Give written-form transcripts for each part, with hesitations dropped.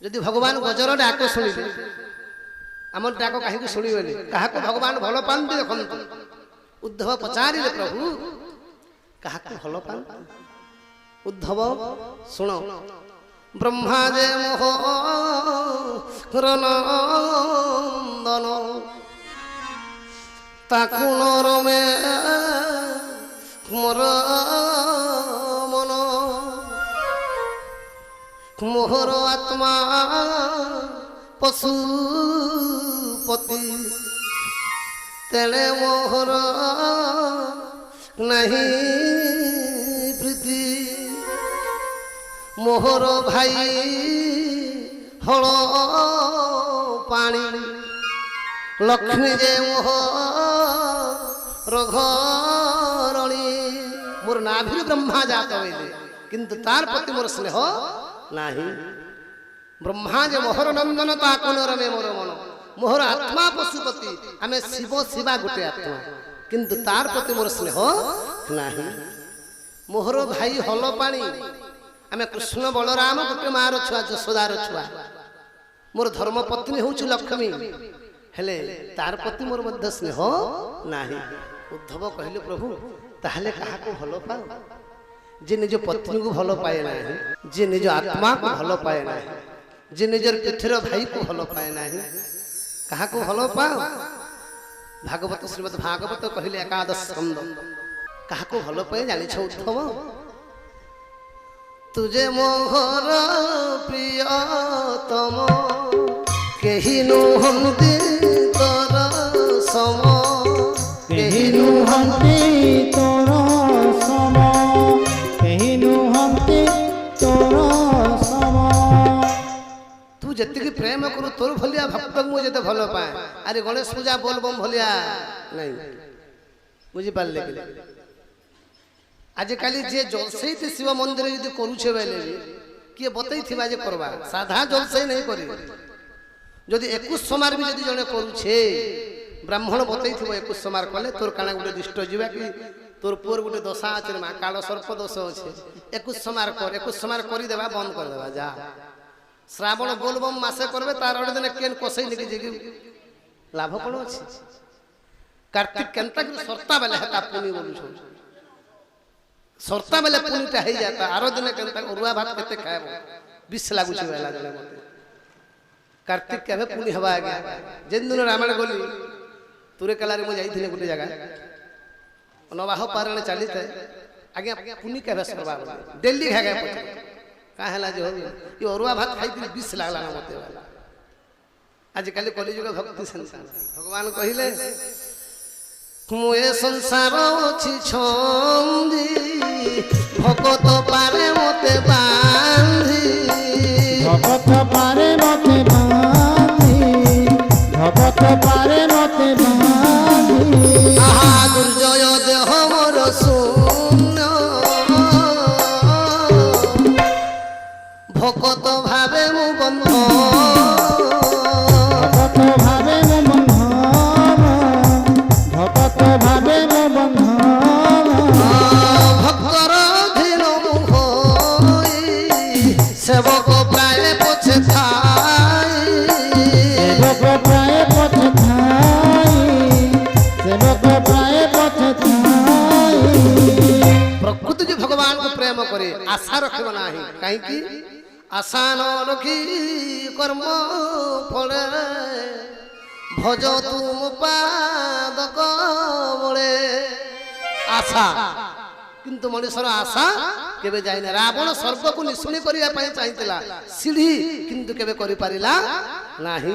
जदि भगवान गजर डाक शुणिले आम डाक कहीं शुणवे क्या भगवान भल पाती देखु उद्धव पचारे प्रभु क्या भल पाती उद्धव शुण ब्रह्मा जे मोहरनंदन ताकु नरमे मोर मन मोहर आत्मा पशुपति तेणे मोहर नहीं प्रीति मोहर भाई हल पानी लक्ष्मी जे मोह रघरणी मोर नाभि ब्रह्मा जात होइले किंतु तार प्रति मोर स्नेह नाही ब्रह्मा जे मोहर नंदन ताकुनर में मोर मन मोहर आत्मा पशुपति आमे शिव शिवा गोटे आत्मा किंतु तार प्रति मोर स्नेह नाही मोहर भाई हल पानी आमे कृष्ण बलराम गोटे मार छुआ यशोदार छुआ मोर धर्म पत्नी होउछ लक्ष्मी हेले तार प्रति मोर मध्य स्नेह नाही उद्धव कहले प्रभु ताहले कहा को भलो पाओ जे निज पत्नी को भलो पाए ना जे निज आत्मा को भलो पाए ना जे निजर पिठर भाई को भलो पाए ना कहा को भलो पाओ भागवत श्रीमद् भागवत कहले एकादश स्कंद कहा को भलो पाए जानि छ उद्धव तुझे मोहर प्रियतम केहि नुहंती तोर सम केहि नुहंती तोर सम केहि नुहंती तोर सम तू जति प्रेम करू तोर भलिया भक्त मु जते भलो पाए अरे गणेश पूजा बोल बम भलिया नहीं बुझी पाले कि आजिकाली जे जलसई शिव मंदिर यदि करूछे बेले किए बतई थिबा जे करबा साधा जलसई नहीं करी जदि 21 समार भी जदि जने करूछे ब्राह्मण बतई थिबो 21 समार कले तोर काना गुटे दिष्ट जीवा कि तोर पुर गुटे दशा अछि मा काल सर्प दोष अछि 21 समार कर 21 समार करी देबा बंद कर देबा जा श्रावण बोलबम मासे करबे तार अडे दिन केन कोसई निकि जेगी लाभ कोन अछि कार्तिक केनता कि सरता बेले हता पुनी बोलु छ सरता बेले पुनीटा हे जाता आरो दिन केनता उरुआ भात केते खाएबो 20 लागु छ बेला जने मते कार्तिक केबे पुनी हवा आ गया जेन दिन रामायण गोली तुरे कलारे मु जाई थिने गुटे जगह नवाह पारणे चाली थे आगे पुनी केबे सरबा दिल्ली खा गए पछ का हला जे हो ये उरुआ भात खाई 20 लागला ना मते वाला आज काली कलिजुग भक्ति संसार भगवान कहिले मुए संसार अछि छंदी भगत पारे मते बांधी भगत पारे मते बांधी भगत पारे मते बांधी आहा दुर्जय देह मोर शून्य भगत भावे मु बंध भगत भावे मु बंध भगत भावे मु बंध भक्तर धीर मुहोई सेवक प्राय पछे थाई सेवक प्राय पछे थाई सेवक प्राय पछे थाई प्रकृति जो भगवान को प्रेम करे आशा रखब नाही काहे कि आशा न रखी कर्म फले भज तुम पाद कमले आशा किंतु मनुष्यर आशा केबे जाय ना रावण स्वर्ग को निशुणी करिया पई चाहितला सीढ़ी किंतु केबे करि पारिला नाही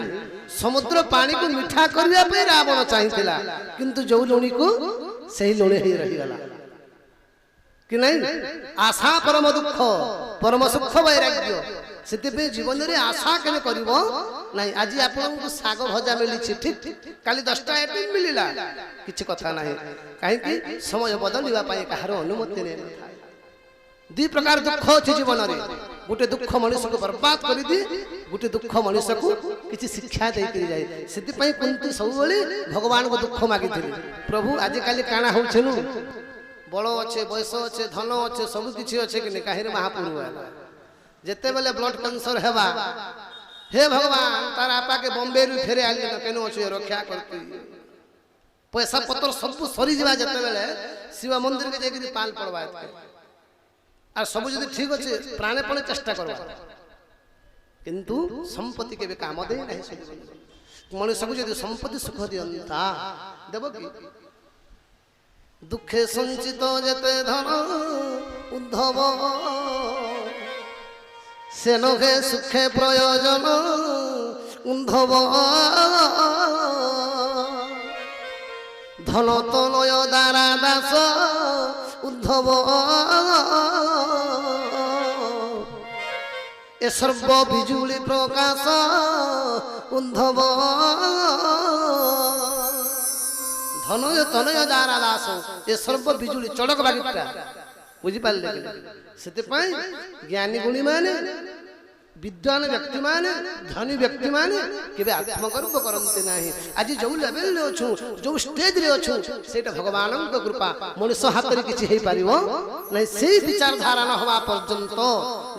समुद्र पानी को मीठा करिया पई रावण चाहितला किंतु जो लोणी को सही लोणी ही रही गला कि नहीं आशा परम दुख परम सुख वैराग्य से जीवन में आशा के नहीं आज आप साग भजा मिली ठीक काली 10टा आइटम मिलला किसी कथा नहीं कहीं समय बदलवा कहार अनुमति नहीं दी प्रकार दुख अच्छे जीवन में गोटे दुख मनुष्य को बर्बाद कर दी गोटे दुख मनुष्य को किसी शिक्षा दे जाए से कुंती सब भगवान को दुख मागी प्रभु आजिकल काना हो बल अच्छे बयस अच्छे धन अच्छे सब किसी अच्छे कि कहीं महापुरु जिते बेले ब्लड कैंसर हेबा हे भगवान तार आपा के बॉम्बे रु फेरे आइले न केनो अछि रक्षा करती पैसा पत्र सब सरी जवा जते बेले शिव मंदिर के जेकि पाल पड़वा आ सब जदी ठीक अछि प्राणे पणे चेष्टा करवा किंतु संपत्ति के भी काम दे नहीं मनुष्य को जदी संपत्ति सुख दियंता देबो की दुखे संचित जते धन उद्धव से नघे सुखे प्रयोजन उद्धव धन तनय दारा दास उद्धव ए सर्व बिजुली प्रकाश उद्धव धनय तनय दारा दास ए सर्व बिजुली चड़क बागिटा बुझी पाले से ज्ञानी गुणी माने विद्वान व्यक्ति माने धनी व्यक्ति माने केबे आत्मगर्व करते नाही आज जो लेवल रे अछु जो स्टेज रे अछु सेटा भगवान को कृपा मनुष्य हाथ रे किछि हेई पारिबो नहीं सेही विचार धारा न होवा पर्यंत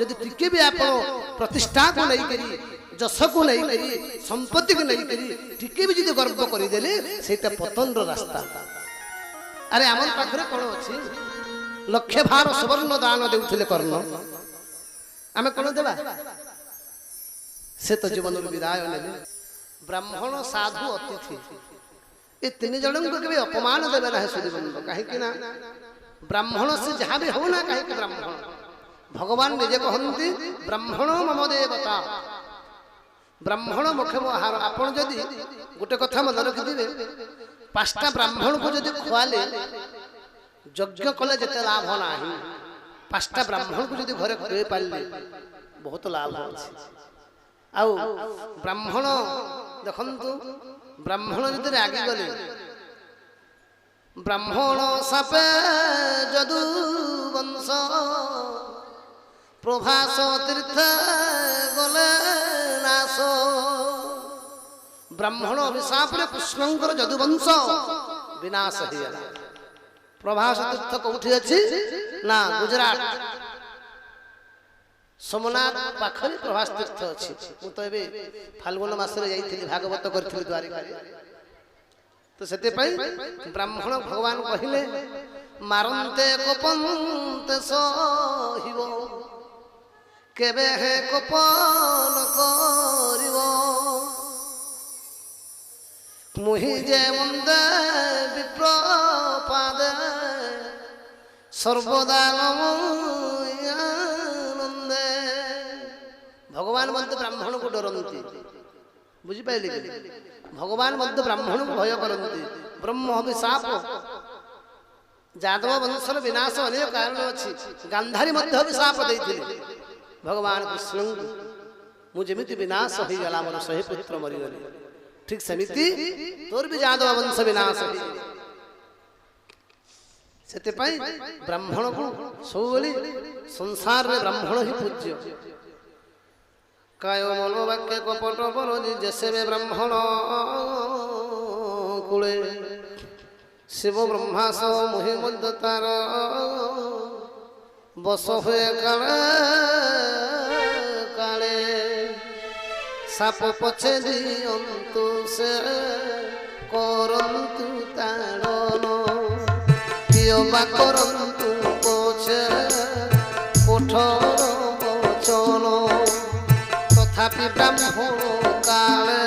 यदि टिके भी आपण प्रतिष्ठा को नहीं करी जस को नहीं करी संपत्ति को नहीं करी टिके भी यदि गर्व करि देले सेटा पतन रो रास्ता अरे हमर पाखरे कोन अछि लक्ष्य भार सुवर्ण दान देउथिले कर्ण आमे कोन देबा से तो जीवन विदाय नेले ब्राह्मण साधु अतिथि ए तीन जन को केबे अपमान देबे ना सुदीबंद काहे कि ना ब्राह्मण से जहां भी हो ना काहे कि ब्राह्मण भगवान निजे कहंती ब्राह्मण मम देवता ब्राह्मण मुखे आहार आपण जदी गोटे कथा मन रखि दिबे पांचटा ब्राह्मण को जदी खुआले यज्ञ कले जते लाभ नाही पांचटा ब्राह्मण को जदी घरे खुए पाले बहुत लाभ अछि आउ ब्राह्मण देखंतु ब्राह्मण जदी रागी गले ब्राह्मण सापे जदु वंश प्रभास तीर्थ गले नाश ब्राह्मण अभिशाप रे कृष्णंकर जदु वंश विनाश हियला प्रभास तीर्थ कोठी अछि ना गुजरात सोमनाथ पाखरी प्रभास तीर्थ अछि मु तो एबे फाल्गुन मास रे जाईथिली भागवत करथिली द्वारिका तो सेते पई ब्राह्मण भगवान कहिले मारंते कोपंते सहिबो केबे हे कोपन करिवो मुहि जे मंदे विप्र पादे सर्वदा नमोयानंदे भगवान मध्य ब्राह्मण को डरंती बुझी पाइले भगवान मध्य ब्राह्मण को भय करंती ब्रह्म अभिशाप यादव वंशर विनाश अनेक कारण अछि गांधारी मध्य अभिशाप दैथिले भगवान कृष्ण मु जेमिति विनाश होई गला मोर सही पुत्र मरि गले ठीक समिति तोर भी यादव वंश विनाश होई सेते पई ब्राह्मण को सबले संसार रे ब्राह्मण ही पूज्य काय मनो वाक्य कपट बरोजी जैसे में ब्राह्मण कुले शिव ब्रह्मा सो मोहि मध्य तार बस हुए काले काले साप पछे दियंतु से करंतु ताड़न कियो बा करंतु पछे कोठर वचन तथापि ब्राह्मण काले